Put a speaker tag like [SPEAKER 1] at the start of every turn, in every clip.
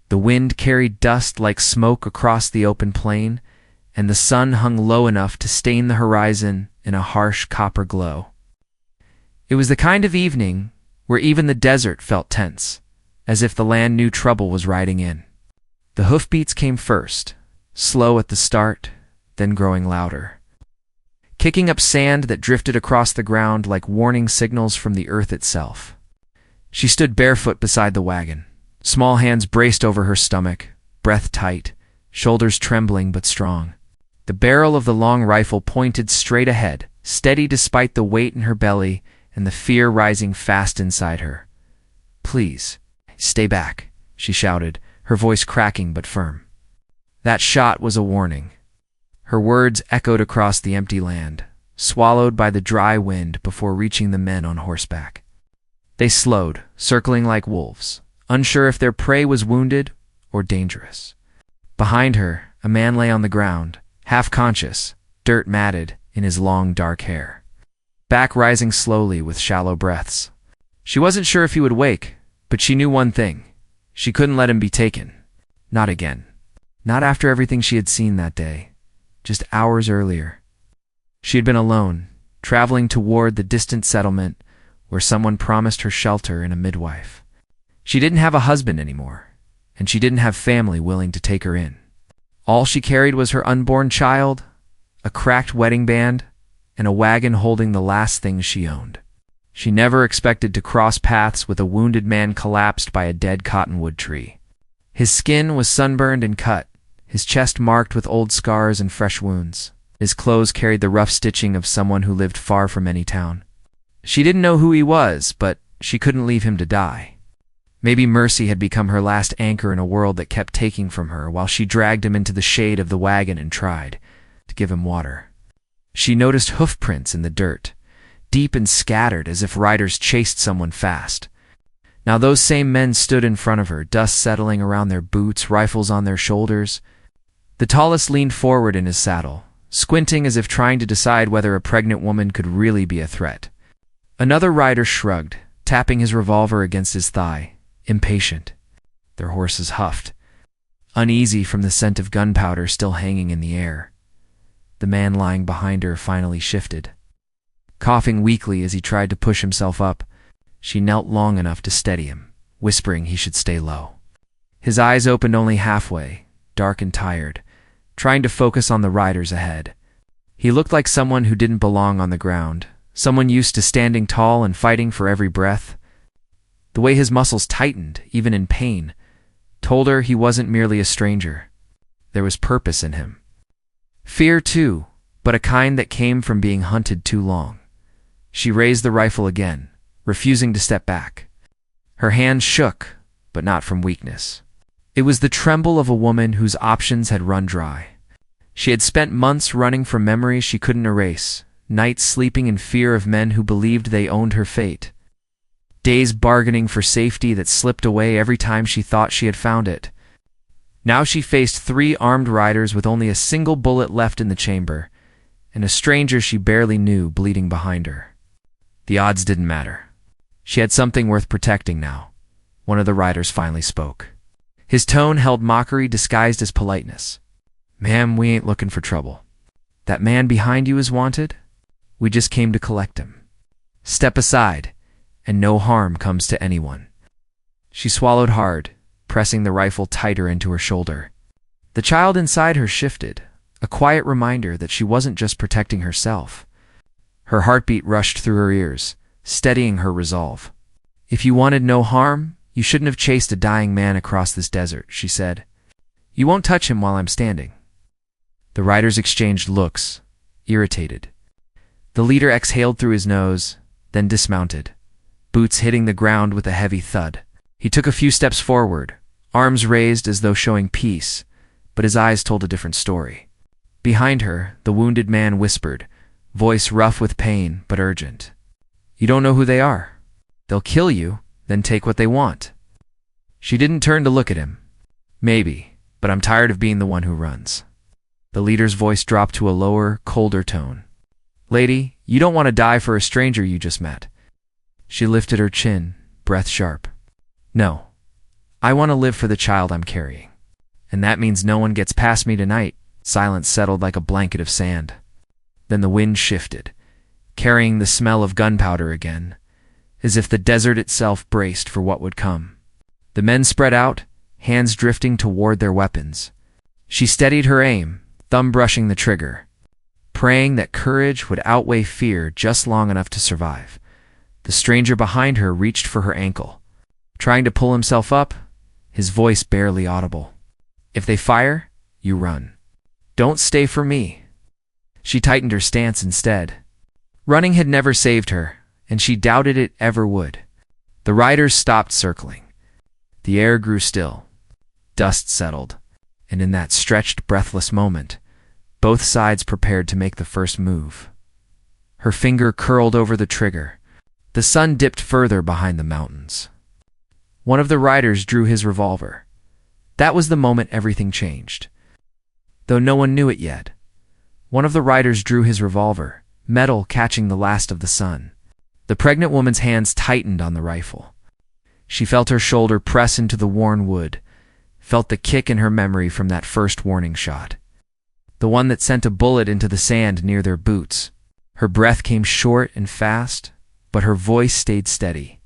[SPEAKER 1] The wind carried dust like smoke across the open plain, and the sun hung low enough to stain the horizon in a harsh copper glow. It was the kind of evening where even the desert felt tense, as if the land knew trouble was riding in. The hoofbeats came first, slow at the start, then growing louder, kicking up sand that drifted across the ground like warning signals from the earth itself. She stood barefoot beside the wagon, small hands braced over her stomach, breath tight, shoulders trembling but strong. The barrel of the long rifle pointed straight ahead, steady despite the weight in her belly and the fear rising fast inside her. "Please, stay back," she shouted, her voice cracking but firm. That shot was a warning. Her words echoed across the empty land, swallowed by the dry wind before reaching the men on horseback. They slowed, circling like wolves, unsure if their prey was wounded or dangerous. Behind her, a man lay on the ground, half conscious, dirt matted in his long dark hair, back rising slowly with shallow breaths. She wasn't sure if he would wake, but she knew one thing. She couldn't let him be taken. Not again. Not after everything she had seen that day, just hours earlier. She had been alone, traveling toward the distant settlement where someone promised her shelter and a midwife. She didn't have a husband anymore, and she didn't have family willing to take her in. All she carried was her unborn child, a cracked wedding band, and a wagon holding the last things she owned. She never expected to cross paths with a wounded man collapsed by a dead cottonwood tree. His skin was sunburned and cut, his chest marked with old scars and fresh wounds. His clothes carried the rough stitching of someone who lived far from any town. She didn't know who he was, but she couldn't leave him to die. Maybe mercy had become her last anchor in a world that kept taking from her while she dragged him into the shade of the wagon and tried to give him water. She noticed hoofprints in the dirt, deep and scattered as if riders chased someone fast. Now those same men stood in front of her, dust settling around their boots, rifles on their shoulders. The tallest leaned forward in his saddle, squinting as if trying to decide whether a pregnant woman could really be a threat. Another rider shrugged, tapping his revolver against his thigh, impatient. Their horses huffed, uneasy from the scent of gunpowder still hanging in the air. The man lying behind her finally shifted. Coughing weakly as he tried to push himself up, she knelt long enough to steady him, whispering he should stay low. His eyes opened only halfway, dark and tired, trying to focus on the riders ahead. He looked like someone who didn't belong on the ground, someone used to standing tall and fighting for every breath. The way his muscles tightened, even in pain, told her he wasn't merely a stranger. There was purpose in him. Fear, too, but a kind that came from being hunted too long. She raised the rifle again, refusing to step back. Her hands shook, but not from weakness. It was the tremble of a woman whose options had run dry. She had spent months running from memories she couldn't erase, nights sleeping in fear of men who believed they owned her fate, days bargaining for safety that slipped away every time she thought she had found it. Now she faced 3 armed riders with only a single bullet left in the chamber, and a stranger she barely knew bleeding behind her. The odds didn't matter. She had something worth protecting now. One of the riders finally spoke. His tone held mockery disguised as politeness. "Ma'am, we ain't looking for trouble. That man behind you is wanted. We just came to collect him. Step aside, and no harm comes to anyone." She swallowed hard, pressing the rifle tighter into her shoulder. The child inside her shifted, a quiet reminder that she wasn't just protecting herself. Her heartbeat rushed through her ears, steadying her resolve. "If you wanted no harm, you shouldn't have chased a dying man across this desert," she said. "You won't touch him while I'm standing." The riders exchanged looks, irritated. The leader exhaled through his nose, then dismounted, boots hitting the ground with a heavy thud. He took a few steps forward, arms raised as though showing peace, but his eyes told a different story. Behind her, the wounded man whispered, voice rough with pain but urgent. "You don't know who they are. They'll kill you, then take what they want." She didn't turn to look at him. "Maybe, but I'm tired of being the one who runs." The leader's voice dropped to a lower, colder tone. "Lady, you don't want to die for a stranger you just met." She lifted her chin, breath sharp. "No, I want to live for the child I'm carrying. And that means no one gets past me tonight." Silence settled like a blanket of sand. Then the wind shifted, carrying the smell of gunpowder again, as if the desert itself braced for what would come. The men spread out, hands drifting toward their weapons. She steadied her aim, thumb brushing the trigger, praying that courage would outweigh fear just long enough to survive. The stranger behind her reached for her ankle, trying to pull himself up, his voice barely audible. "If they fire, you run. Don't stay for me." She tightened her stance instead. Running had never saved her, and she doubted it ever would. The riders stopped circling. The air grew still. Dust settled, and in that stretched, breathless moment, both sides prepared to make the first move. Her finger curled over the trigger. The sun dipped further behind the mountains. One of the riders drew his revolver. That was the moment everything changed. Though no one knew it yet, one of the riders drew his revolver, metal catching the last of the sun. The pregnant woman's hands tightened on the rifle. She felt her shoulder press into the worn wood, felt the kick in her memory from that first warning shot, the one that sent a bullet into the sand near their boots. Her breath came short and fast, but her voice stayed steady.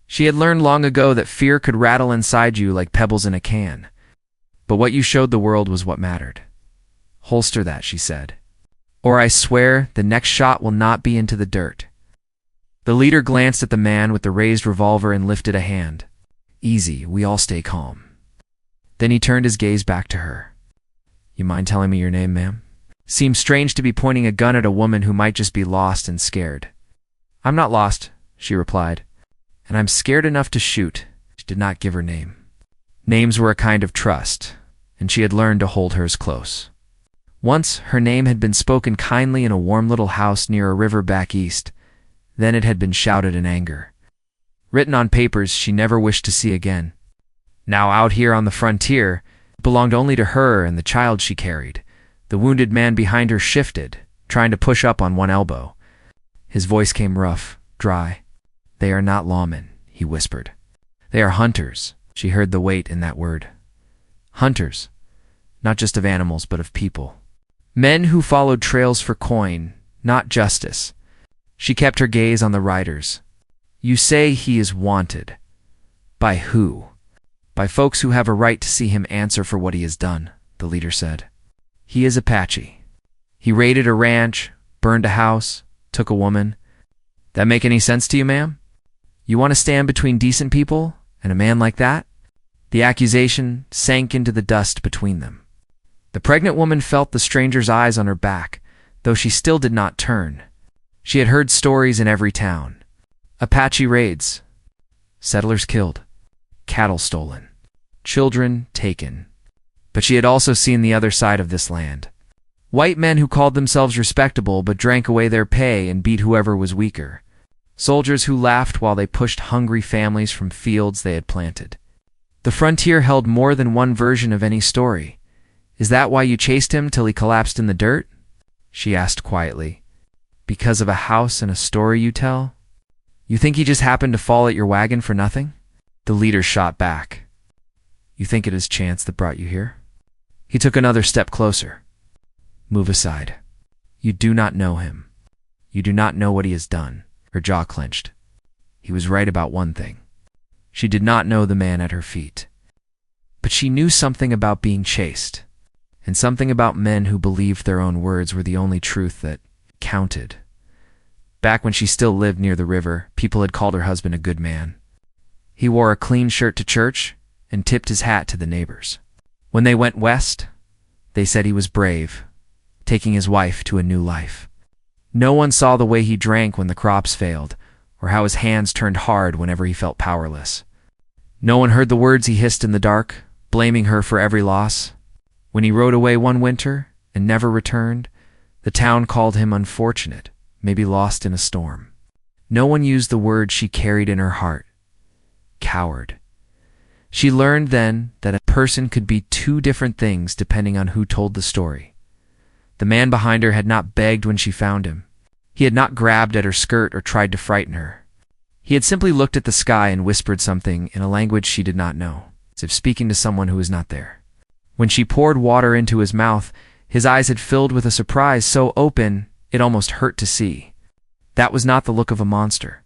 [SPEAKER 1] She had learned long ago that fear could rattle inside you like pebbles in a can, but what you showed the world was what mattered. "Holster that," she said, "or I swear the next shot will not be into the dirt." The leader glanced at the man with the raised revolver and lifted a hand. "Easy, we all stay calm." Then he turned his gaze back to her. "You mind telling me your name, ma'am?" Seemed strange to be pointing a gun at a woman who might just be lost and scared. "I'm not lost," she replied, "and I'm scared enough to shoot." She did not give her name. Names were a kind of trust, and she had learned to hold hers close. Once, her name had been spoken kindly in a warm little house near a river back east. Then it had been shouted in anger, written on papers she never wished to see again. Now out here on the frontier, it belonged only to her and the child she carried. The wounded man behind her shifted, trying to push up on one elbow. His voice came rough, dry. "They are not lawmen," he whispered. "They are hunters." She heard the weight in that word. Hunters, not just of animals but of people. Men who followed trails for coin, not justice. She kept her gaze on the riders. "You say he is wanted. By who?" "By folks who have a right to see him answer for what he has done," the leader said. "He is Apache. He raided a ranch, burned a house, took a woman. That make any sense to you, ma'am? You want to stand between decent people and a man like that?" The accusation sank into the dust between them. The pregnant woman felt the stranger's eyes on her back, though she still did not turn. She had heard stories in every town. Apache raids, settlers killed, cattle stolen, children taken. But she had also seen the other side of this land. White men who called themselves respectable but drank away their pay and beat whoever was weaker. Soldiers who laughed while they pushed hungry families from fields they had planted. The frontier held more than one version of any story. "Is that why you chased him till he collapsed in the dirt?" she asked quietly. "Because of a house and a story you tell? You think he just happened to fall at your wagon for nothing?" The leader shot back. "You think it is chance that brought you here?" He took another step closer. "Move aside. You do not know him. You do not know what he has done." Her jaw clenched. He was right about one thing. She did not know the man at her feet. But she knew something about being chased, and something about men who believed their own words were the only truth that counted. Back when she still lived near the river, people had called her husband a good man. He wore a clean shirt to church and tipped his hat to the neighbors. When they went west, they said he was brave, taking his wife to a new life. No one saw the way he drank when the crops failed, or how his hands turned hard whenever he felt powerless. No one heard the words he hissed in the dark, blaming her for every loss. When he rode away one winter and never returned, the town called him unfortunate, maybe lost in a storm. No one used the word she carried in her heart: coward. She learned then that a person could be two different things depending on who told the story. The man behind her had not begged when she found him. He had not grabbed at her skirt or tried to frighten her. He had simply looked at the sky and whispered something in a language she did not know. as if speaking to someone who was not there. When she poured water into his mouth, his eyes had filled with a surprise so open it almost hurt to see. That was not the look of a monster.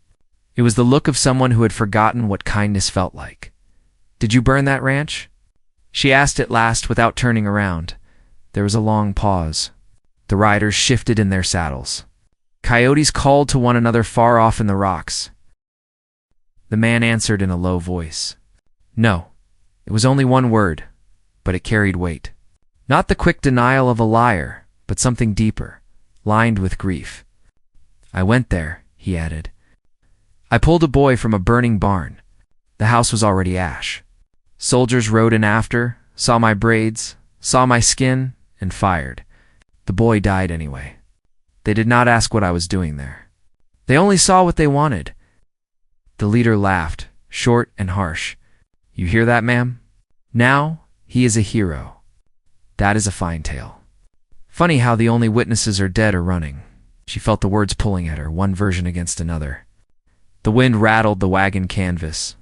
[SPEAKER 1] It was the look of someone who had forgotten what kindness felt like. "Did you burn that ranch?" she asked at last without turning around. There was a long pause. The riders shifted in their saddles. Coyotes called to one another far off in the rocks. The man answered in a low voice. No, it was only one word, but it carried weight. Not the quick denial of a liar, but something deeper, lined with grief. "I went there," he added. "I pulled a boy from a burning barn. The house was already ash. Soldiers rode in after, saw my braids, saw my skin, and fired. The boy died anyway. They did not ask what I was doing there. They only saw what they wanted." The leader laughed, short and harsh. "You hear that, ma'am? Now he is a hero. That is a fine tale. Funny how the only witnesses are dead or running." She felt the words pulling at her, one version against another. The wind rattled the wagon canvas.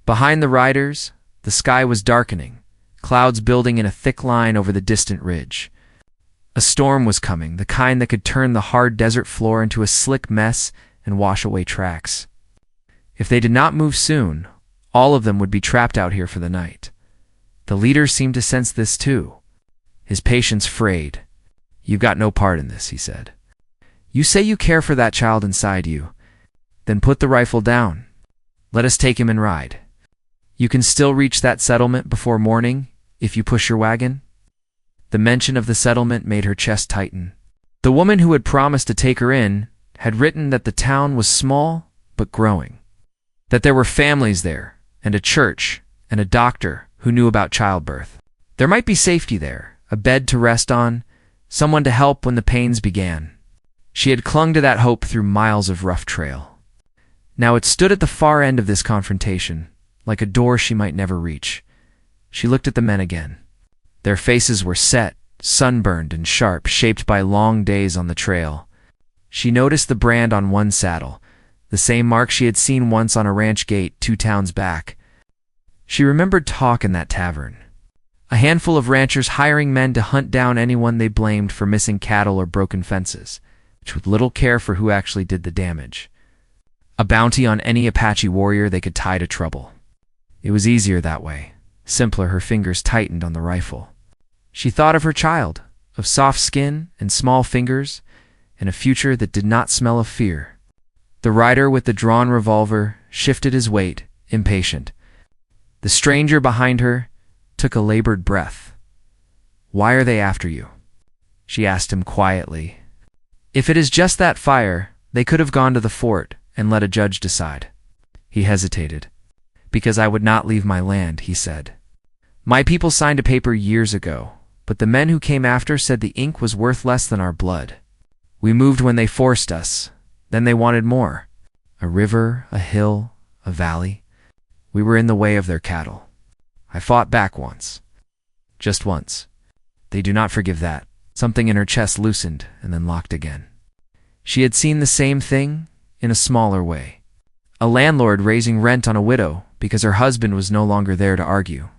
[SPEAKER 1] Behind the riders, the sky was darkening, clouds building in a thick line over the distant ridge. A storm was coming, the kind that could turn the hard desert floor into a slick mess and wash away tracks. If they did not move soon, all of them would be trapped out here for the night. The leader seemed to sense this too. His patience frayed. "You've got no part in this," he said. "You say you care for that child inside you. Then put the rifle down. Let us take him and ride. You can still reach that settlement before morning if you push your wagon." The mention of the settlement made her chest tighten. The woman who had promised to take her in had written that the town was small but growing, that there were families there, and a church, and a doctor who knew about childbirth. There might be safety there, a bed to rest on, someone to help when the pains began. She had clung to that hope through miles of rough trail. Now it stood at the far end of this confrontation, like a door she might never reach. She looked at the men again. Their faces were set, sunburned and sharp, shaped by long days on the trail. She noticed the brand on one saddle, the same mark she had seen once on a ranch gate 2 towns back. She remembered talk in that tavern. A handful of ranchers hiring men to hunt down anyone they blamed for missing cattle or broken fences, with little care for who actually did the damage. A bounty on any Apache warrior they could tie to trouble. It was easier that way, simpler. Her fingers tightened on the rifle. She thought of her child, of soft skin and small fingers, and a future that did not smell of fear. The rider with the drawn revolver shifted his weight, impatient. The stranger behind her took a labored breath. "Why are they after you?" she asked him quietly. "If it is just that fire, they could have gone to the fort and let a judge decide." He hesitated. "Because I would not leave my land," he said. "My people signed a paper years ago, but the men who came after said the ink was worth less than our blood. We moved when they forced us. Then they wanted more. A river, a hill, a valley. We were in the way of their cattle. I fought back once. Just once. They do not forgive that." Something in her chest loosened and then locked again. She had seen the same thing in a smaller way. A landlord raising rent on a widow because her husband was no longer there to argue.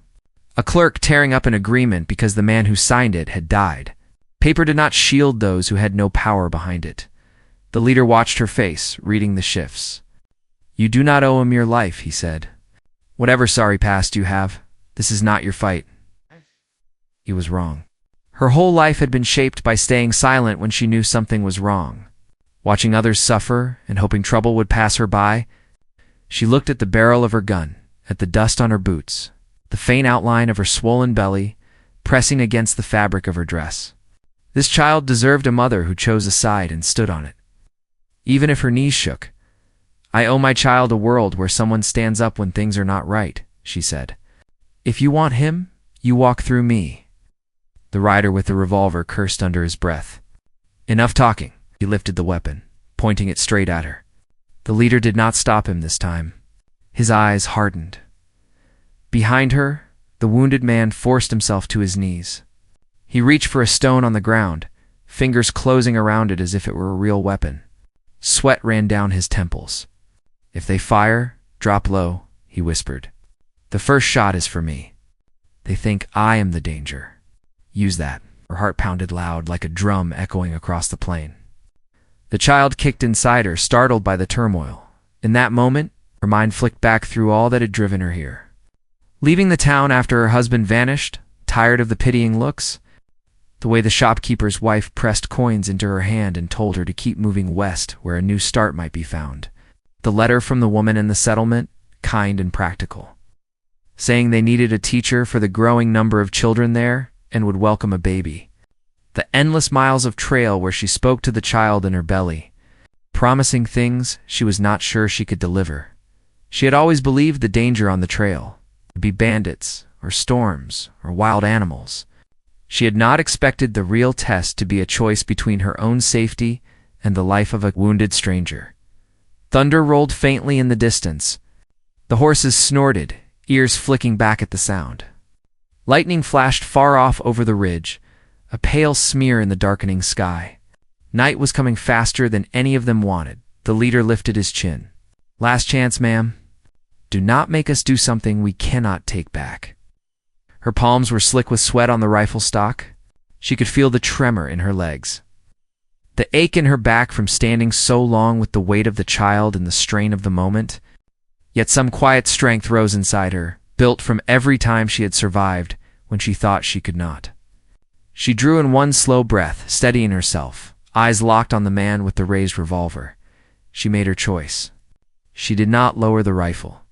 [SPEAKER 1] A clerk tearing up an agreement because the man who signed it had died. Paper did not shield those who had no power behind it. The leader watched her face, reading the shifts. "You do not owe him your life," he said. "Whatever sorry past you have, this is not your fight." He was wrong. Her whole life had been shaped by staying silent when she knew something was wrong, watching others suffer and hoping trouble would pass her by. She looked at the barrel of her gun, at the dust on her boots, the faint outline of her swollen belly pressing against the fabric of her dress. This child deserved a mother who chose a side and stood on it, even if her knees shook. "I owe my child a world where someone stands up when things are not right," she said. "If you want him, you walk through me." The rider with the revolver cursed under his breath. "Enough talking." He lifted the weapon, pointing it straight at her. The leader did not stop him this time. His eyes hardened. Behind her, the wounded man forced himself to his knees. He reached for a stone on the ground, fingers closing around it as if it were a real weapon. Sweat ran down his temples. "If they fire, drop low," he whispered. The first shot is for me. They think I am the danger. Use that." Her heart pounded loud, like a drum echoing across the plain. The child kicked inside her, startled by the turmoil. In that moment, her mind flicked back through all that had driven her here. Leaving the town after her husband vanished, tired of the pitying looks, the way the shopkeeper's wife pressed coins into her hand and told her to keep moving west where a new start might be found. The letter from the woman in the settlement, kind and practical, saying they needed a teacher for the growing number of children there and would welcome a baby. The endless miles of trail where she spoke to the child in her belly, promising things she was not sure she could deliver. She had always believed the danger on the trail would be bandits or storms or wild animals. She had not expected the real test to be a choice between her own safety and the life of a wounded stranger. Thunder rolled faintly in the distance. The horses snorted, ears flicking back at the sound. Lightning flashed far off over the ridge, a pale smear in the darkening sky. Night was coming faster than any of them wanted. The leader lifted his chin. "Last chance, ma'am. Do not make us do something we cannot take back." Her palms were slick with sweat on the rifle stock. She could feel the tremor in her legs, the ache in her back from standing so long with the weight of the child and the strain of the moment. Yet some quiet strength rose inside her, built from every time she had survived when she thought she could not. She drew in one slow breath, steadying herself, eyes locked on the man with the raised revolver. She made her choice. She did not lower the rifle.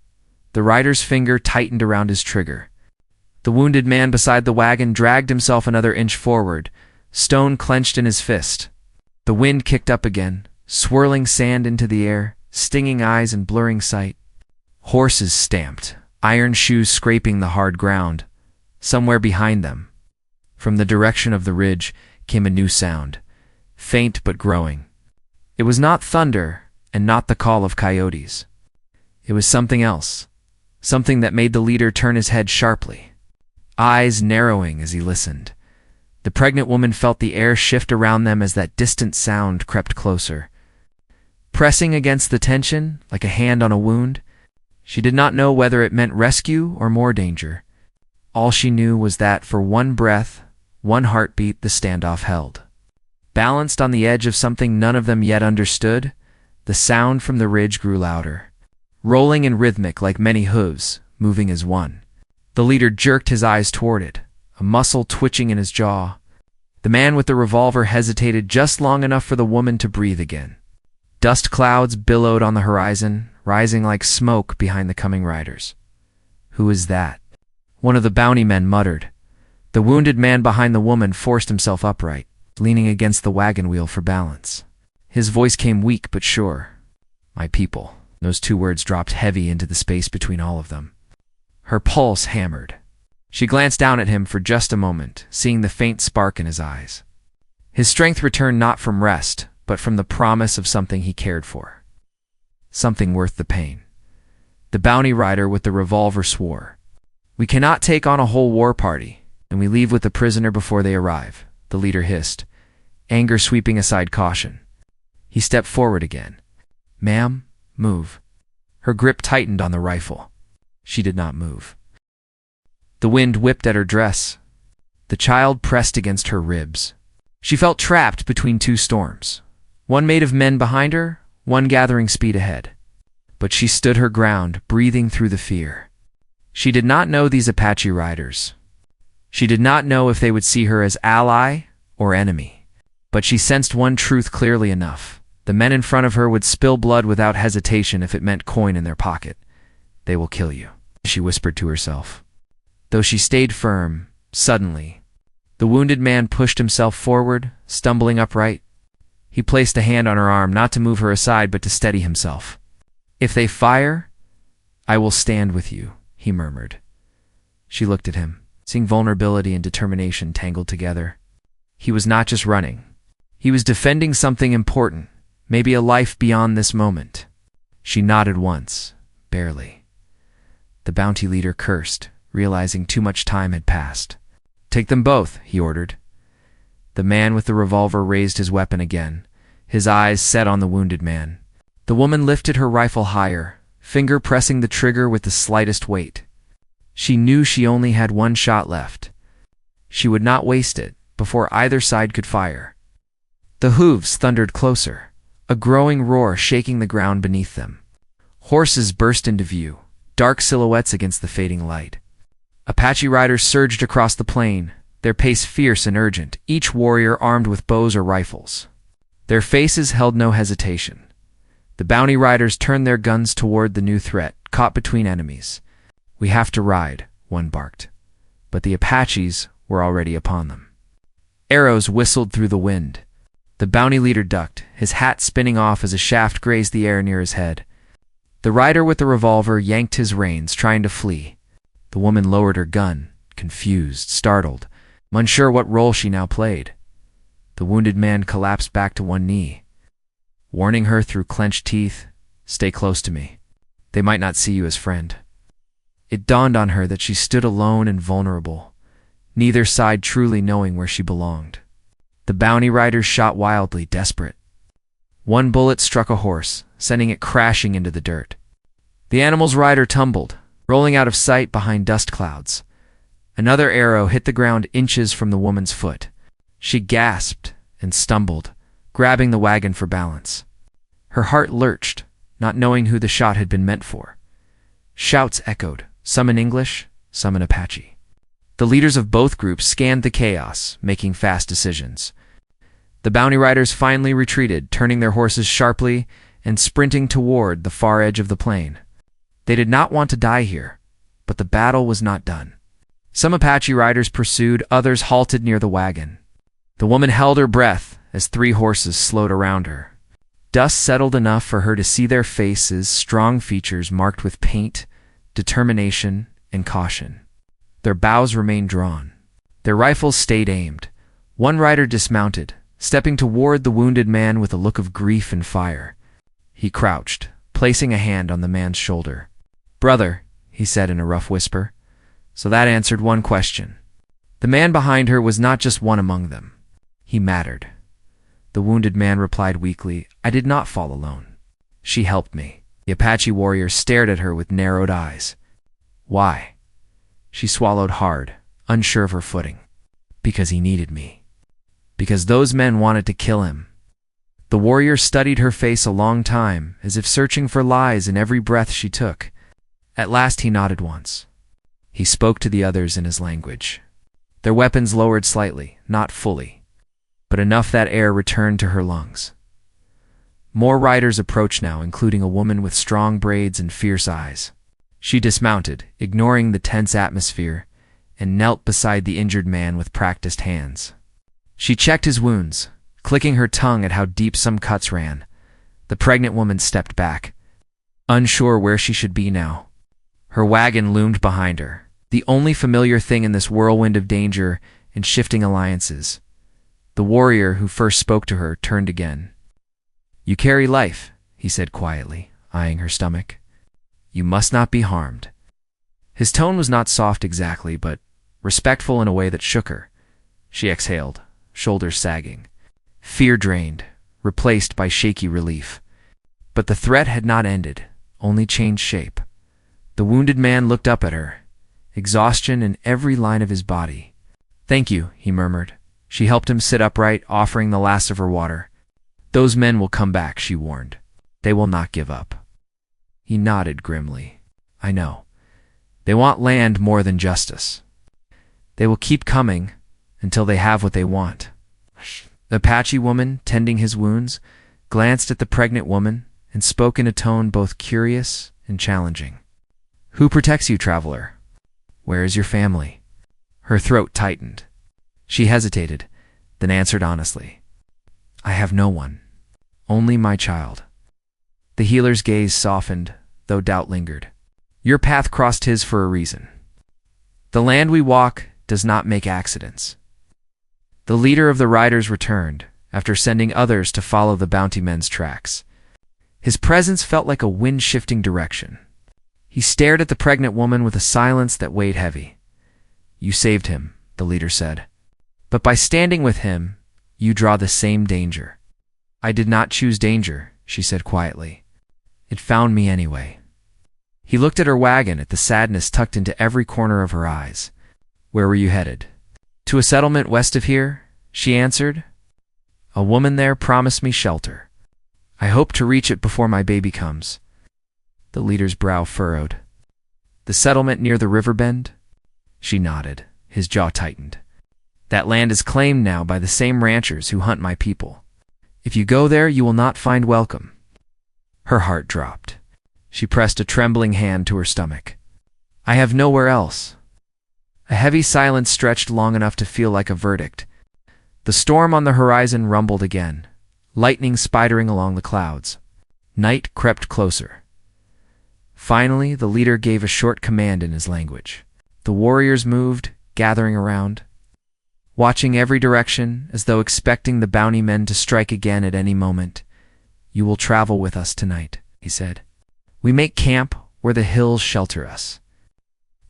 [SPEAKER 1] The rider's finger tightened around his trigger. The wounded man beside the wagon dragged himself another inch forward, stone clenched in his fist. The wind kicked up again, swirling sand into the air, stinging eyes and blurring sight. Horses stamped, iron shoes scraping the hard ground. Somewhere behind them, from the direction of the ridge, came a new sound, faint but growing. It was not thunder and not the call of coyotes. It was something else, something that made the leader turn his head sharply, eyes narrowing as he listened. The pregnant woman felt the air shift around them as that distant sound crept closer, pressing against the tension like a hand on a wound. She did not know whether it meant rescue or more danger. All she knew was that for one breath, one heartbeat, the standoff held. Balanced on the edge of something none of them yet understood, the sound from the ridge grew louder, rolling and rhythmic like many hooves, moving as one. The leader jerked his eyes toward it, a muscle twitching in his jaw. The man with the revolver hesitated just long enough for the woman to breathe again. Dust clouds billowed on the horizon, rising like smoke behind the coming riders. "Who is that?" one of the bounty men muttered. The wounded man behind the woman forced himself upright, leaning against the wagon wheel for balance. His voice came weak but sure. "My people." Those two words dropped heavy into the space between all of them. Her pulse hammered. She glanced down at him for just a moment, seeing the faint spark in his eyes. His strength returned not from rest, but from the promise of something he cared for. Something worth the pain. The bounty rider with the revolver swore, "We cannot take on a whole war party, and we leave with the prisoner before they arrive," the leader hissed, anger sweeping aside caution. He stepped forward again. "Ma'am, move." Her grip tightened on the rifle. She did not move. The wind whipped at her dress. The child pressed against her ribs. She felt trapped between two storms, one made of men behind her, one gathering speed ahead. But she stood her ground, breathing through the fear. She did not know these Apache riders. She did not know if they would see her as ally or enemy. But she sensed one truth clearly enough. The men in front of her would spill blood without hesitation if it meant coin in their pocket. "They will kill you," she whispered to herself. Though she stayed firm, suddenly, the wounded man pushed himself forward, stumbling upright. He placed a hand on her arm, not to move her aside, but to steady himself. "If they fire, I will stand with you," he murmured. She looked at him, seeing vulnerability and determination tangled together. He was not just running. He was defending something important, maybe a life beyond this moment. She nodded once, barely. The bounty leader cursed, realizing too much time had passed. "Take them both," he ordered. The man with the revolver raised his weapon again, his eyes set on the wounded man. The woman lifted her rifle higher, finger pressing the trigger with the slightest weight. She knew she only had one shot left. She would not waste it before either side could fire. The hooves thundered closer, a growing roar shaking the ground beneath them. Horses burst into view, dark silhouettes against the fading light. Apache riders surged across the plain, their pace fierce and urgent, each warrior armed with bows or rifles. Their faces held no hesitation. The bounty riders turned their guns toward the new threat, caught between enemies. "We have to ride," one barked. But the Apaches were already upon them. Arrows whistled through the wind. The bounty leader ducked, his hat spinning off as a shaft grazed the air near his head. The rider with the revolver yanked his reins, trying to flee. The woman lowered her gun, confused, startled, unsure what role she now played. The wounded man collapsed back to one knee, warning her through clenched teeth, "Stay close to me. They might not see you as friend." It dawned on her that she stood alone and vulnerable, neither side truly knowing where she belonged. The bounty riders shot wildly, desperate. One bullet struck a horse, sending it crashing into the dirt. The animal's rider tumbled, rolling out of sight behind dust clouds. Another arrow hit the ground inches from the woman's foot. She gasped and stumbled, grabbing the wagon for balance. Her heart lurched, not knowing who the shot had been meant for. Shouts echoed, some in English, some in Apache. The leaders of both groups scanned the chaos, making fast decisions. The bounty riders finally retreated, turning their horses sharply and sprinting toward the far edge of the plain. They did not want to die here, but the battle was not done. Some Apache riders pursued, others halted near the wagon. The woman held her breath as 3 horses slowed around her. Dust settled enough for her to see their faces, strong features marked with paint, determination, and caution. Their bows remained drawn. Their rifles stayed aimed. One rider dismounted, stepping toward the wounded man with a look of grief and fire. He crouched, placing a hand on the man's shoulder. "Brother," he said in a rough whisper. So that answered one question. The man behind her was not just one among them. He mattered. The wounded man replied weakly, "I did not fall alone. She helped me." The Apache warrior stared at her with narrowed eyes. "Why?" She swallowed hard, unsure of her footing. "Because he needed me. Because those men wanted to kill him." The warrior studied her face a long time, as if searching for lies in every breath she took. At last he nodded once. He spoke to the others in his language. Their weapons lowered slightly, not fully, but enough that air returned to her lungs. More riders approached now, including a woman with strong braids and fierce eyes. She dismounted, ignoring the tense atmosphere, and knelt beside the injured man with practiced hands. She checked his wounds, clicking her tongue at how deep some cuts ran. The pregnant woman stepped back, unsure where she should be now. Her wagon loomed behind her, the only familiar thing in this whirlwind of danger and shifting alliances. The warrior who first spoke to her turned again. "You carry life," he said quietly, eyeing her stomach. "You must not be harmed." His tone was not soft exactly, but respectful in a way that shook her. She exhaled, shoulders sagging. Fear drained, replaced by shaky relief. But the threat had not ended, only changed shape. The wounded man looked up at her, exhaustion in every line of his body. "Thank you," he murmured. She helped him sit upright, offering the last of her water. "Those men will come back," she warned. "They will not give up." He nodded grimly. "I know. They want land more than justice. They will keep coming until they have what they want." The Apache woman, tending his wounds, glanced at the pregnant woman and spoke in a tone both curious and challenging. "Who protects you, traveler? Where is your family?" Her throat tightened. She hesitated, then answered honestly. "I have no one. Only my child." The healer's gaze softened, though doubt lingered. "Your path crossed his for a reason. The land we walk does not make accidents." The leader of the riders returned, after sending others to follow the bounty men's tracks. His presence felt like a wind shifting direction. He stared at the pregnant woman with a silence that weighed heavy. "You saved him," the leader said. "But by standing with him, you draw the same danger." "I did not choose danger," she said quietly. "It found me anyway." He looked at her wagon, at the sadness tucked into every corner of her eyes. "Where were you headed?" "To a settlement west of here," she answered. "A woman there promised me shelter. I hope to reach it before my baby comes." The leader's brow furrowed. "The settlement near the river bend?" She nodded. His jaw tightened. "That land is claimed now by the same ranchers who hunt my people. If you go there, you will not find welcome." Her heart dropped. She pressed a trembling hand to her stomach. "I have nowhere else." A heavy silence stretched long enough to feel like a verdict. The storm on the horizon rumbled again, lightning spidering along the clouds. Night crept closer. Finally, the leader gave a short command in his language. The warriors moved, gathering around, watching every direction as though expecting the bounty men to strike again at any moment. "You will travel with us tonight," he said. "We make camp where the hills shelter us.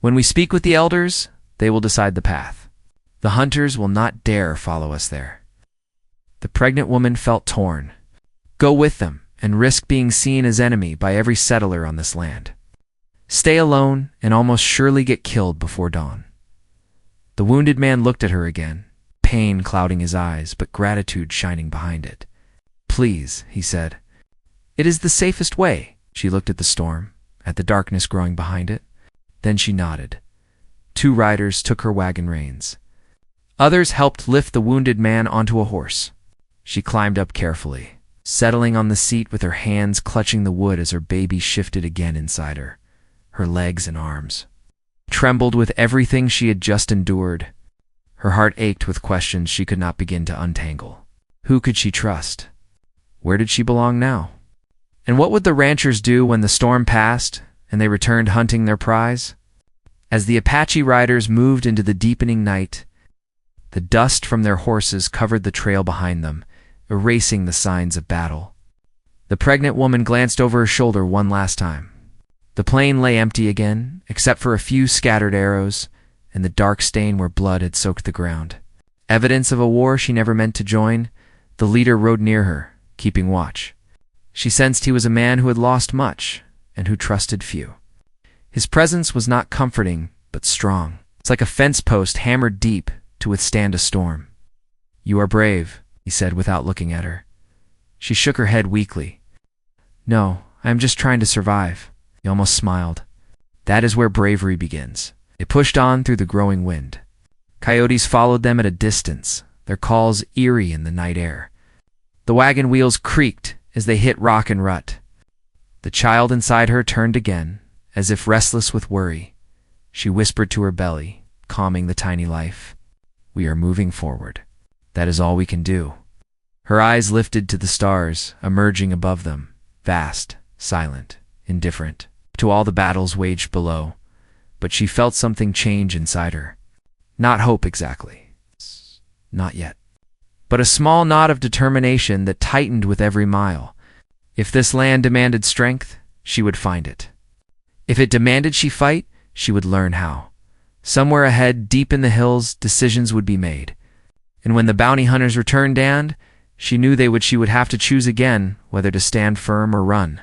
[SPEAKER 1] When we speak with the elders, they will decide the path. The hunters will not dare follow us there." The pregnant woman felt torn. Go with them and risk being seen as enemy by every settler on this land. Stay alone and almost surely get killed before dawn. The wounded man looked at her again, pain clouding his eyes, but gratitude shining behind it. "Please," he said. "It is the safest way." She looked at the storm, at the darkness growing behind it. Then she nodded. 2 riders took her wagon reins. Others helped lift the wounded man onto a horse. She climbed up carefully, settling on the seat with her hands clutching the wood as her baby shifted again inside her. Her legs and arms trembled with everything she had just endured. Her heart ached with questions she could not begin to untangle. Who could she trust? Where did she belong now? And what would the ranchers do when the storm passed and they returned hunting their prize? As the Apache riders moved into the deepening night, the dust from their horses covered the trail behind them, erasing the signs of battle. The pregnant woman glanced over her shoulder one last time. The plain lay empty again, except for a few scattered arrows and the dark stain where blood had soaked the ground. Evidence of a war she never meant to join. The leader rode near her, keeping watch. She sensed he was a man who had lost much and who trusted few. His presence was not comforting, but strong. It's like a fence post hammered deep to withstand a storm. "You are brave," he said without looking at her. She shook her head weakly. "No, I am just trying to survive." He almost smiled. "That is where bravery begins." They pushed on through the growing wind. Coyotes followed them at a distance, their calls eerie in the night air. The wagon wheels creaked as they hit rock and rut. The child inside her turned again, as if restless with worry. She whispered to her belly, calming the tiny life, "We are moving forward. That is all we can do." Her eyes lifted to the stars, emerging above them, vast, silent, indifferent to all the battles waged below. But she felt something change inside her. Not hope exactly. Not yet. But a small knot of determination that tightened with every mile. If this land demanded strength, she would find it. If it demanded she fight, she would learn how. Somewhere ahead, deep in the hills, decisions would be made. And when the bounty hunters returned, she knew she would have to choose again whether to stand firm or run.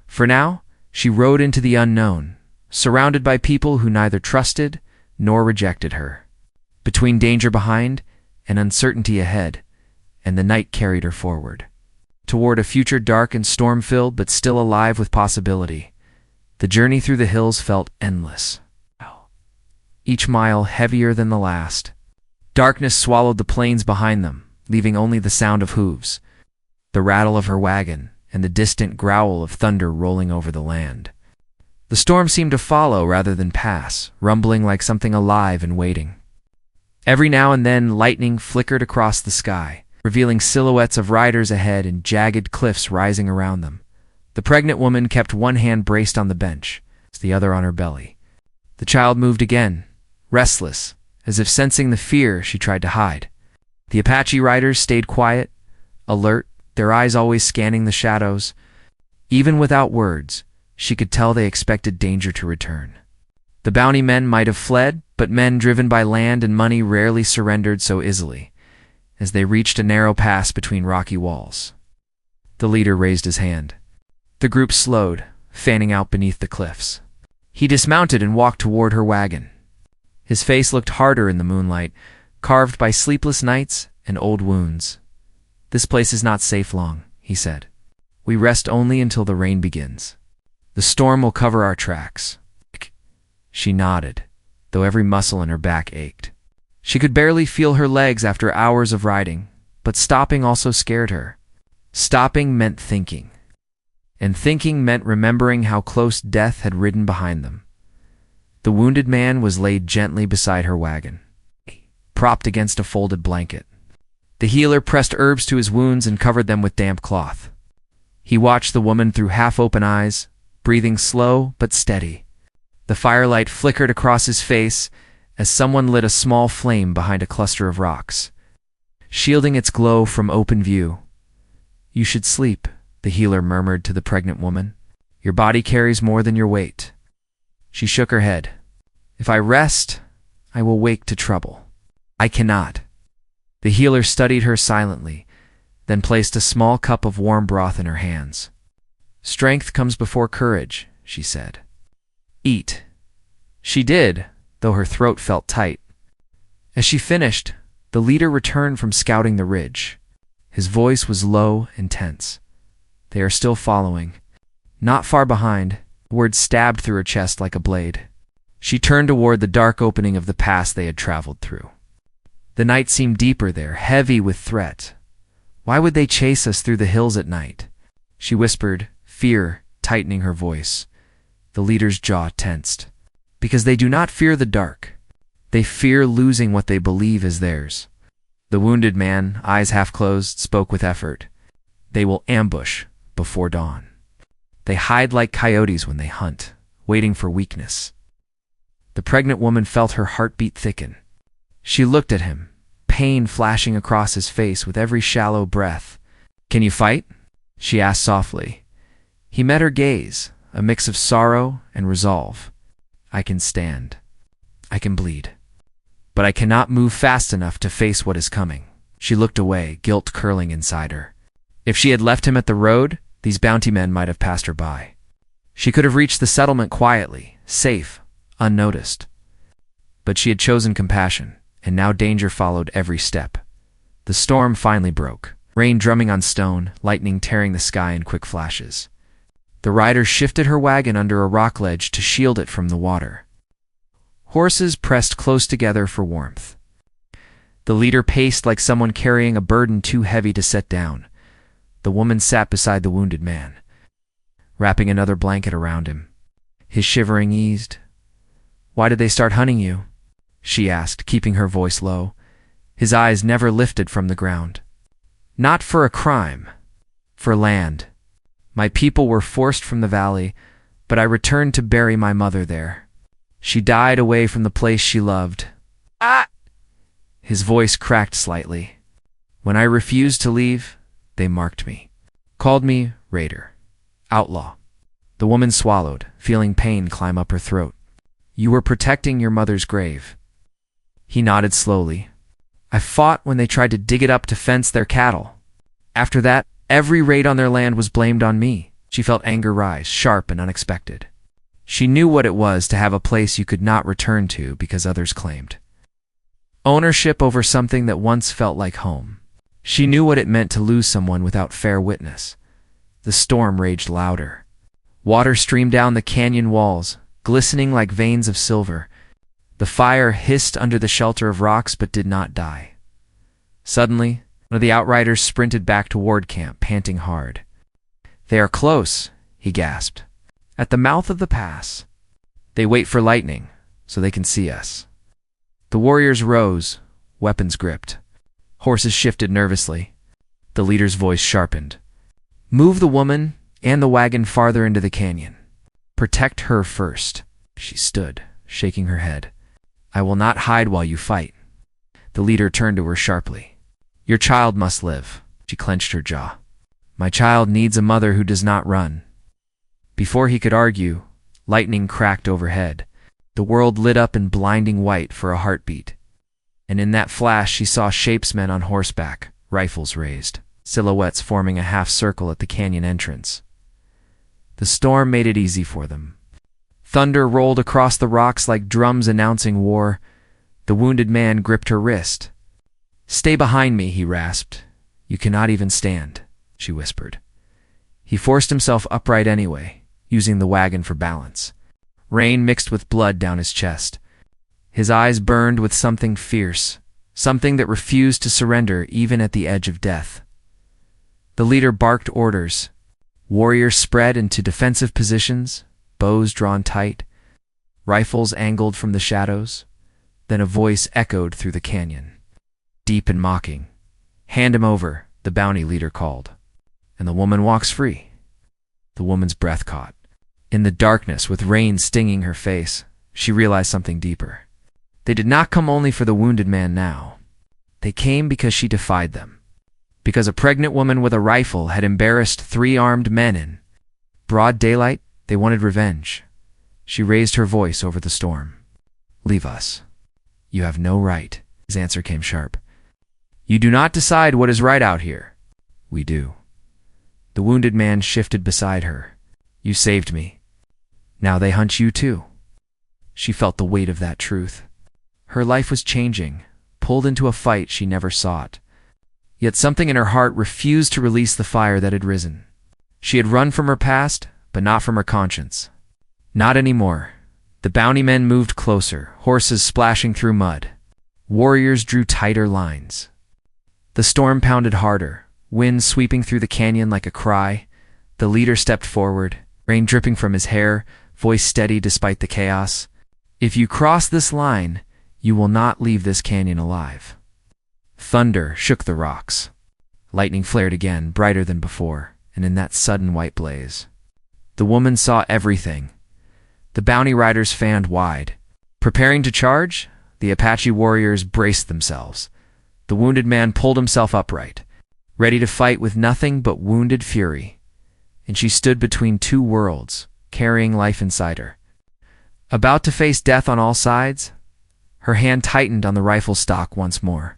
[SPEAKER 1] For now, she rode into the unknown, surrounded by people who neither trusted nor rejected her. Between danger behind and uncertainty ahead, and the night carried her forward, toward a future dark and storm-filled but still alive with possibility. The journey through the hills felt endless, each mile heavier than the last. Darkness swallowed the plains behind them, leaving only the sound of hooves, the rattle of her wagon, and the distant growl of thunder rolling over the land. The storm seemed to follow rather than pass, rumbling like something alive and waiting. Every now and then lightning flickered across the sky, revealing silhouettes of riders ahead and jagged cliffs rising around them. The pregnant woman kept one hand braced on the bench, the other on her belly. The child moved again, restless, as if sensing the fear she tried to hide. The Apache riders stayed quiet, alert, their eyes always scanning the shadows. Even without words, she could tell they expected danger to return. The bounty men might have fled, but men driven by land and money rarely surrendered so easily. As they reached a narrow pass between rocky walls, the leader raised his hand. The group slowed, fanning out beneath the cliffs. He dismounted and walked toward her wagon. His face looked harder in the moonlight, carved by sleepless nights and old wounds. "This place is not safe long," he said. "We rest only until the rain begins. The storm will cover our tracks." She nodded, though every muscle in her back ached. She could barely feel her legs after hours of riding, but stopping also scared her. Stopping meant thinking, and thinking meant remembering how close death had ridden behind them. The wounded man was laid gently beside her wagon, propped against a folded blanket. The healer pressed herbs to his wounds and covered them with damp cloth. He watched the woman through half-open eyes, breathing slow but steady. The firelight flickered across his face as someone lit a small flame behind a cluster of rocks, shielding its glow from open view. "You should sleep," the healer murmured to the pregnant woman. "Your body carries more than your weight." She shook her head. "If I rest, I will wake to trouble." "I cannot." The healer studied her silently, then placed a small cup of warm broth in her hands. "Strength comes before courage," she said. "Eat." She did, though her throat felt tight. As she finished, the leader returned from scouting the ridge. His voice was low and tense. "They are still following." Not far behind, words stabbed through her chest like a blade. She turned toward the dark opening of the pass they had traveled through. The night seemed deeper there, heavy with threat. "Why would they chase us through the hills at night?" she whispered, fear tightening her voice. The leader's jaw tensed. "Because they do not fear the dark. They fear losing what they believe is theirs." The wounded man, eyes half closed, spoke with effort. "They will ambush before dawn. They hide like coyotes when they hunt, waiting for weakness." The pregnant woman felt her heartbeat thicken. She looked at him, pain flashing across his face with every shallow breath. "Can you fight?" she asked softly. He met her gaze, a mix of sorrow and resolve. "I can stand. I can bleed. But I cannot move fast enough to face what is coming." She looked away, guilt curling inside her. If she had left him at the road, these bounty men might have passed her by. She could have reached the settlement quietly, safe, unnoticed. But she had chosen compassion, and now danger followed every step. The storm finally broke, rain drumming on stone, lightning tearing the sky in quick flashes. The rider shifted her wagon under a rock ledge to shield it from the water. Horses pressed close together for warmth. The leader paced like someone carrying a burden too heavy to set down. The woman sat beside the wounded man, wrapping another blanket around him. His shivering eased. "Why did they start hunting you?" she asked, keeping her voice low. His eyes never lifted from the ground. "Not for a crime. For land. My people were forced from the valley, but I returned to bury my mother there. She died away from the place she loved." "Ah!" His voice cracked slightly. "When I refused to leave, they marked me. Called me raider. Outlaw." The woman swallowed, feeling pain climb up her throat. "You were protecting your mother's grave." He nodded slowly. "I fought when they tried to dig it up to fence their cattle. After that, every raid on their land was blamed on me." She felt anger rise, sharp and unexpected. She knew what it was to have a place you could not return to because others claimed ownership over something that once felt like home. She knew what it meant to lose someone without fair witness. The storm raged louder. Water streamed down the canyon walls, glistening like veins of silver. The fire hissed under the shelter of rocks but did not die. Suddenly, one of the outriders sprinted back toward camp, panting hard. "They are close," he gasped. "At the mouth of the pass. They wait for lightning, so they can see us." The warriors rose, weapons gripped. Horses shifted nervously. The leader's voice sharpened. "Move the woman and the wagon farther into the canyon. Protect her first." She stood, shaking her head. "I will not hide while you fight." The leader turned to her sharply. "Your child must live." She clenched her jaw. "My child needs a mother who does not run." Before he could argue, lightning cracked overhead. The world lit up in blinding white for a heartbeat. And in that flash she saw shapesmen on horseback, rifles raised, silhouettes forming a half circle at the canyon entrance. The storm made it easy for them. Thunder rolled across the rocks like drums announcing war. The wounded man gripped her wrist. "Stay behind me," he rasped. "You cannot even stand," she whispered. He forced himself upright anyway, using the wagon for balance. Rain mixed with blood down his chest. His eyes burned with something fierce, something that refused to surrender even at the edge of death. The leader barked orders. Warriors spread into defensive positions, bows drawn tight, rifles angled from the shadows. Then a voice echoed through the canyon, deep and mocking. "Hand him over," the bounty leader called. "And the woman walks free." The woman's breath caught. In the darkness, with rain stinging her face, she realized something deeper. They did not come only for the wounded man now. They came because she defied them. Because a pregnant woman with a rifle had embarrassed 3 armed men in broad daylight. They wanted revenge. She raised her voice over the storm. "Leave us. You have no right." His answer came sharp. "You do not decide what is right out here." "We do." The wounded man shifted beside her. "You saved me. Now they hunt you too." She felt the weight of that truth. Her life was changing, pulled into a fight she never sought. Yet something in her heart refused to release the fire that had risen. She had run from her past, but not from her conscience. Not anymore. The bounty men moved closer, horses splashing through mud. Warriors drew tighter lines. The storm pounded harder, wind sweeping through the canyon like a cry. The leader stepped forward, rain dripping from his hair, voice steady despite the chaos. "If you cross this line, you will not leave this canyon alive." Thunder shook the rocks. Lightning flared again, brighter than before, and in that sudden white blaze, the woman saw everything. The bounty riders fanned wide. Preparing to charge, the Apache warriors braced themselves. The wounded man pulled himself upright, ready to fight with nothing but wounded fury. And she stood between 2 worlds, carrying life inside her. About to face death on all sides, her hand tightened on the rifle stock once more.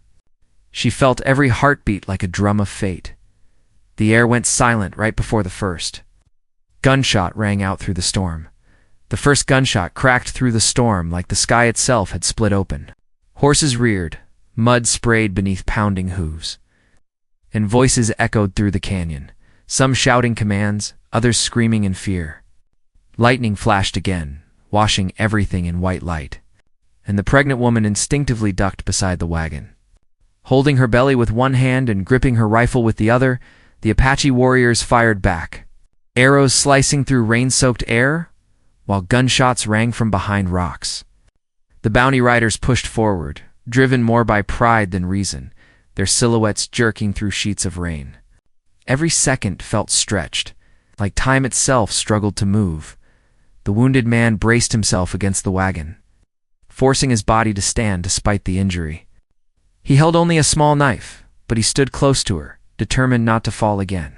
[SPEAKER 1] She felt every heartbeat like a drum of fate. The air went silent right before the first. Gunshot rang out through the storm. The first gunshot cracked through the storm like the sky itself had split open. Horses reared, mud sprayed beneath pounding hooves. And voices echoed through the canyon, some shouting commands, others screaming in fear. Lightning flashed again, washing everything in white light. And the pregnant woman instinctively ducked beside the wagon. Holding her belly with one hand and gripping her rifle with the other, the Apache warriors fired back, arrows slicing through rain-soaked air, while gunshots rang from behind rocks. The bounty riders pushed forward, driven more by pride than reason, their silhouettes jerking through sheets of rain. Every second felt stretched, like time itself struggled to move. The wounded man braced himself against the wagon, forcing his body to stand despite the injury. He held only a small knife, but he stood close to her, determined not to fall again.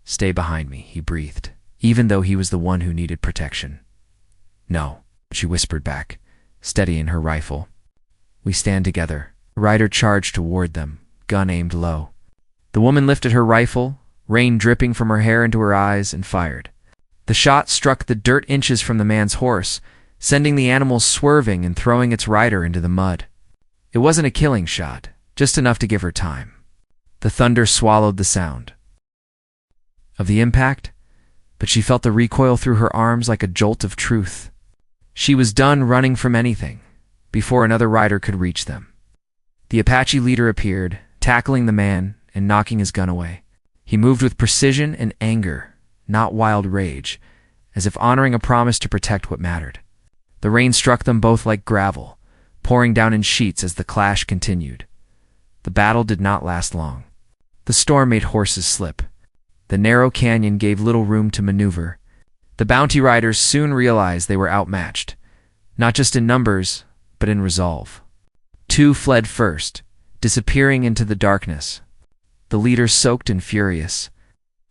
[SPEAKER 1] "Stay behind me," he breathed, even though he was the one who needed protection. "No," she whispered back, steadying her rifle. "We stand together." The rider charged toward them, gun aimed low. The woman lifted her rifle, rain dripping from her hair into her eyes, and fired. The shot struck the dirt inches from the man's horse, sending the animal swerving and throwing its rider into the mud. It wasn't a killing shot, just enough to give her time. The thunder swallowed the sound of the impact, but she felt the recoil through her arms like a jolt of truth. She was done running from anything before another rider could reach them. The Apache leader appeared, tackling the man and knocking his gun away. He moved with precision and anger, not wild rage, as if honoring a promise to protect what mattered. The rain struck them both like gravel, pouring down in sheets as the clash continued. The battle did not last long. The storm made horses slip. The narrow canyon gave little room to maneuver. The bounty riders soon realized they were outmatched, not just in numbers, but in resolve. 2 fled first, disappearing into the darkness. The leader, soaked and furious,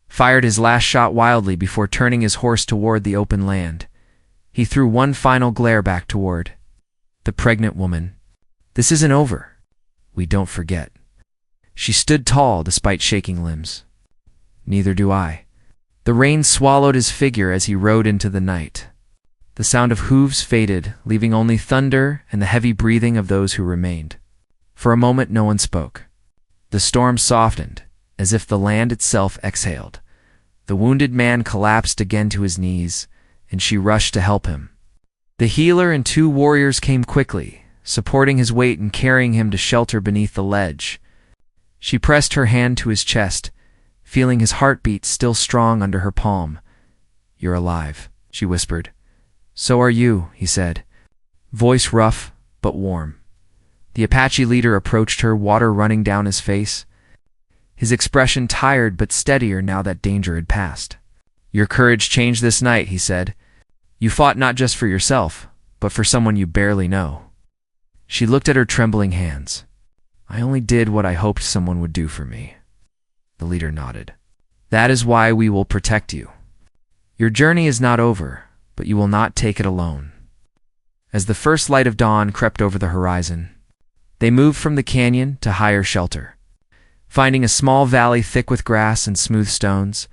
[SPEAKER 1] fired his last shot wildly before turning his horse toward the open land. He threw one final glare back toward the pregnant woman. "This isn't over. We don't forget." She stood tall despite shaking limbs. "Neither do I." The rain swallowed his figure as he rode into the night. The sound of hooves faded, leaving only thunder and the heavy breathing of those who remained. For a moment no one spoke. The storm softened, as if the land itself exhaled. The wounded man collapsed again to his knees, and she rushed to help him. The healer and 2 warriors came quickly, supporting his weight and carrying him to shelter beneath the ledge. She pressed her hand to his chest, feeling his heartbeat still strong under her palm. "You're alive," she whispered. "So are you," he said, voice rough but warm. The Apache leader approached her, water running down his face, his expression tired but steadier now that danger had passed. "Your courage changed this night," he said. "You fought not just for yourself, but for someone you barely know." She looked at her trembling hands. "I only did what I hoped someone would do for me." The leader nodded. "That is why we will protect you. Your journey is not over, but you will not take it alone." As the first light of dawn crept over the horizon, they moved from the canyon to higher shelter. Finding a small valley thick with grass and smooth stones,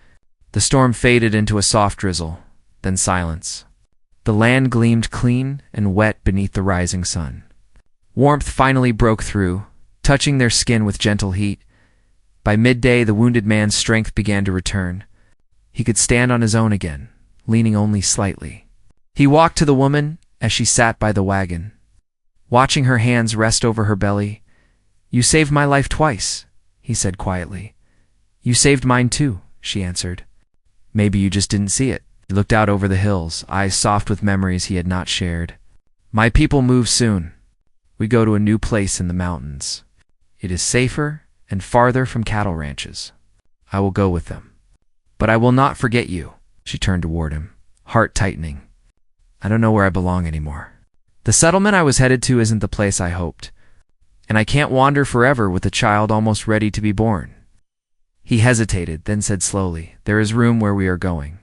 [SPEAKER 1] the storm faded into a soft drizzle, then silence. The land gleamed clean and wet beneath the rising sun. Warmth finally broke through, touching their skin with gentle heat. By midday, the wounded man's strength began to return. He could stand on his own again, leaning only slightly. He walked to the woman as she sat by the wagon, watching her hands rest over her belly. "You saved my life twice," he said quietly. "You saved mine too," she answered. "Maybe you just didn't see it." He looked out over the hills, eyes soft with memories he had not shared. "My people move soon. We go to a new place in the mountains. It is safer and farther from cattle ranches. I will go with them. But I will not forget you." She turned toward him, heart tightening. "I don't know where I belong anymore. The settlement I was headed to isn't the place I hoped. And I can't wander forever with a child almost ready to be born." He hesitated, then said slowly, "There is room where we are going.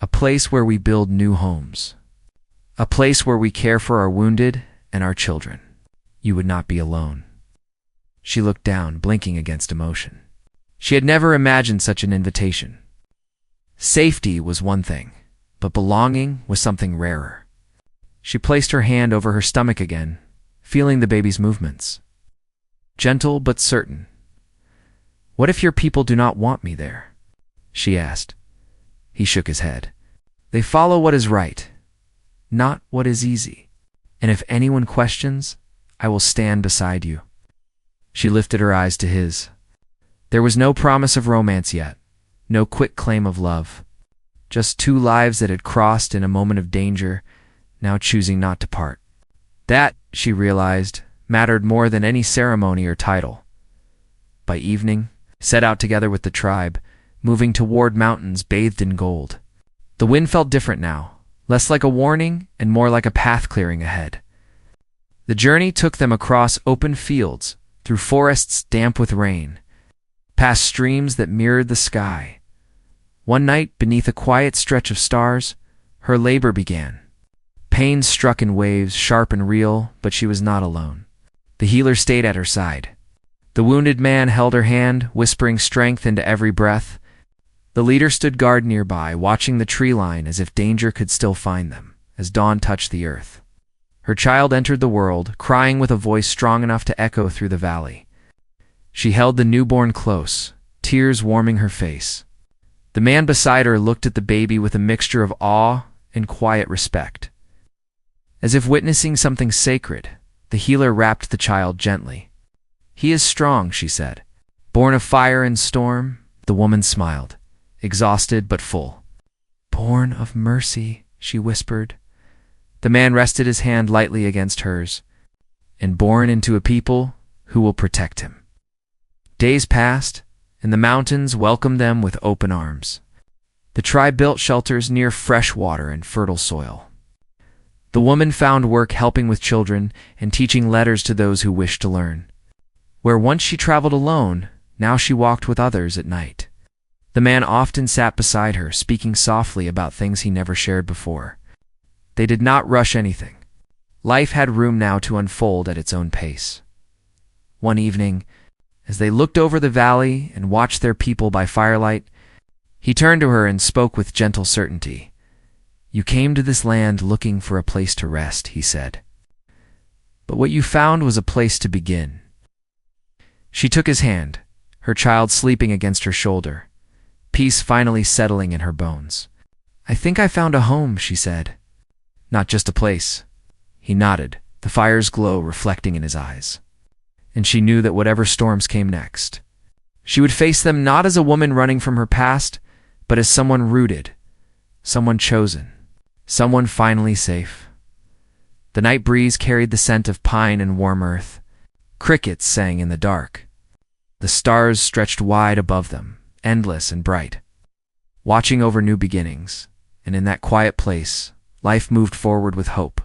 [SPEAKER 1] A place where we build new homes. A place where we care for our wounded and our children. You would not be alone." She looked down, blinking against emotion. She had never imagined such an invitation. Safety was one thing, but belonging was something rarer. She placed her hand over her stomach again, feeling the baby's movements. Gentle but certain. "What if your people do not want me there?" she asked. He shook his head. "They follow what is right, not what is easy. And if anyone questions, I will stand beside you." She lifted her eyes to his. There was no promise of romance yet, no quick claim of love. Just 2 lives that had crossed in a moment of danger, now choosing not to part. That, she realized, mattered more than any ceremony or title. By evening, set out together with the tribe, moving toward mountains bathed in gold. The wind felt different now, less like a warning and more like a path clearing ahead. The journey took them across open fields, through forests damp with rain, past streams that mirrored the sky. One night, beneath a quiet stretch of stars, her labor began. Pain struck in waves, sharp and real, but she was not alone. The healer stayed at her side. The wounded man held her hand, whispering strength into every breath. The leader stood guard nearby, watching the tree line as if danger could still find them, as dawn touched the earth. Her child entered the world, crying with a voice strong enough to echo through the valley. She held the newborn close, tears warming her face. The man beside her looked at the baby with a mixture of awe and quiet respect. As if witnessing something sacred, the healer wrapped the child gently. "He is strong," she said. "Born of fire and storm." The woman smiled, exhausted but full. "Born of mercy," she whispered. The man rested his hand lightly against hers. "And born into a people who will protect him." Days passed, and the mountains welcomed them with open arms. The tribe built shelters near fresh water and fertile soil. The woman found work helping with children and teaching letters to those who wished to learn. Where once she traveled alone, now she walked with others at night. The man often sat beside her, speaking softly about things he never shared before. They did not rush anything. Life had room now to unfold at its own pace. One evening, as they looked over the valley and watched their people by firelight, He turned to her and spoke with gentle certainty. "You came to this land looking for a place to rest," he said. "But what you found was a place to begin." She took his hand, her child sleeping against her shoulder, peace finally settling in her bones. "I think I found a home," she said. "Not just a place." He nodded, the fire's glow reflecting in his eyes. And she knew that whatever storms came next, she would face them not as a woman running from her past, but as someone rooted, someone chosen, someone finally safe. The night breeze carried the scent of pine and warm earth. Crickets sang in the dark. The stars stretched wide above them, endless and bright, watching over new beginnings. And in that quiet place, life moved forward with hope.